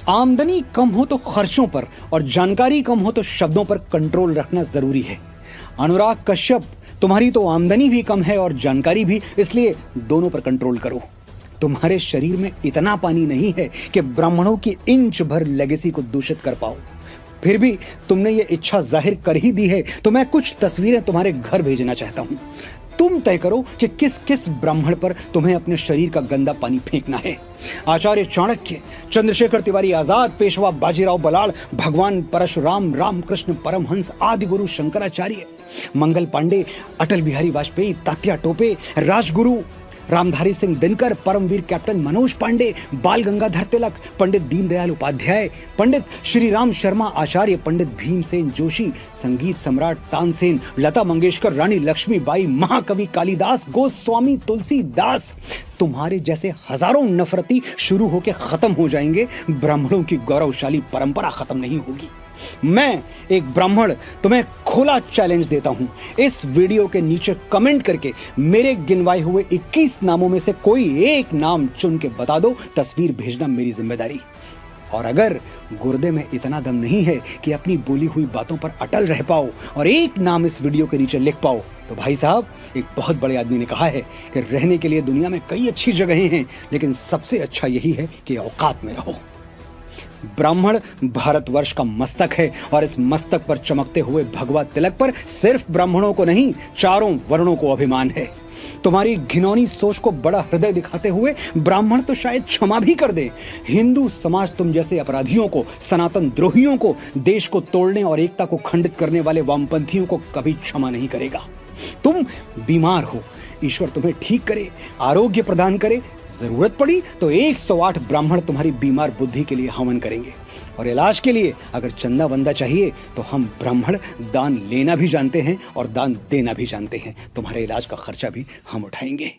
आमदनी कम हो तो खर्चों पर और जानकारी कम हो तो शब्दों पर कंट्रोल रखना जरूरी है। अनुराग कश्यप, तुम्हारी तो आमदनी भी कम है और जानकारी भी, इसलिए दोनों पर कंट्रोल करो। तुम्हारे शरीर में इतना पानी नहीं है कि ब्राह्मणों की इंच भर लेगेसी को दूषित कर पाओ। फिर भी तुमने ये इच्छा जाहिर कर ही दी है तो मैं कुछ तस्वीरें तुम्हारे घर भेजना चाहता हूं। तुम तय करो कि किस किस ब्राह्मण पर तुम्हें अपने शरीर का गंदा पानी फेंकना है। आचार्य चाणक्य, चंद्रशेखर तिवारी आजाद, पेशवा बाजीराव बलाल, भगवान परशुराम, रामकृष्ण परमहंस, आदि गुरु शंकराचार्य, मंगल पांडे, अटल बिहारी वाजपेयी, तात्या टोपे, राजगुरु रामधारी सिंह दिनकर, परमवीर कैप्टन मनोज पांडे, बाल गंगाधर तिलक, पंडित दीनदयाल उपाध्याय, पंडित श्री राम शर्मा आचार्य, पंडित भीमसेन जोशी, संगीत सम्राट तानसेन, लता मंगेशकर, रानी लक्ष्मीबाई, महाकवि कालिदास, गोस्वामी तुलसीदास। तुम्हारे जैसे हजारों नफरती शुरू होकर खत्म हो जाएंगे, ब्राह्मणों की गौरवशाली परंपरा खत्म नहीं होगी। मैं एक ब्राह्मण तुम्हें खुला चैलेंज देता हूं, इस वीडियो के नीचे कमेंट करके मेरे गिनवाए हुए 21 नामों में से कोई एक नाम चुन के बता दो। तस्वीर भेजना मेरी जिम्मेदारी। और अगर गुर्दे में इतना दम नहीं है कि अपनी बोली हुई बातों पर अटल रह पाओ और एक नाम इस वीडियो के नीचे लिख पाओ, तो भाई साहब, एक बहुत बड़े आदमी ने कहा है कि रहने के लिए दुनिया में कई अच्छी जगहें हैं, लेकिन सबसे अच्छा यही है कि औकात में रहो। ब्राह्मण भारतवर्ष का मस्तक है और इस मस्तक पर चमकते हुए भगवा तिलक पर सिर्फ ब्राह्मणों को नहीं, चारों वर्णों को अभिमान है। तुम्हारी घिनौनी सोच को बड़ा हृदय दिखाते हुए ब्राह्मण तो शायद क्षमा भी कर दे। हिंदू समाज तुम जैसे अपराधियों को, सनातन द्रोहियों को, देश को तोड़ने और एकता को खंडित करने वाले वामपंथियों को कभी क्षमा नहीं करेगा। तुम बीमार हो, ईश्वर तुम्हें ठीक करे, आरोग्य प्रदान करे। जरूरत पड़ी तो 108 ब्राह्मण तुम्हारी बीमार बुद्धि के लिए हवन करेंगे। और इलाज के लिए अगर चंदा वंदा चाहिए तो हम ब्राह्मण दान लेना भी जानते हैं और दान देना भी जानते हैं। तुम्हारे इलाज का खर्चा भी हम उठाएंगे।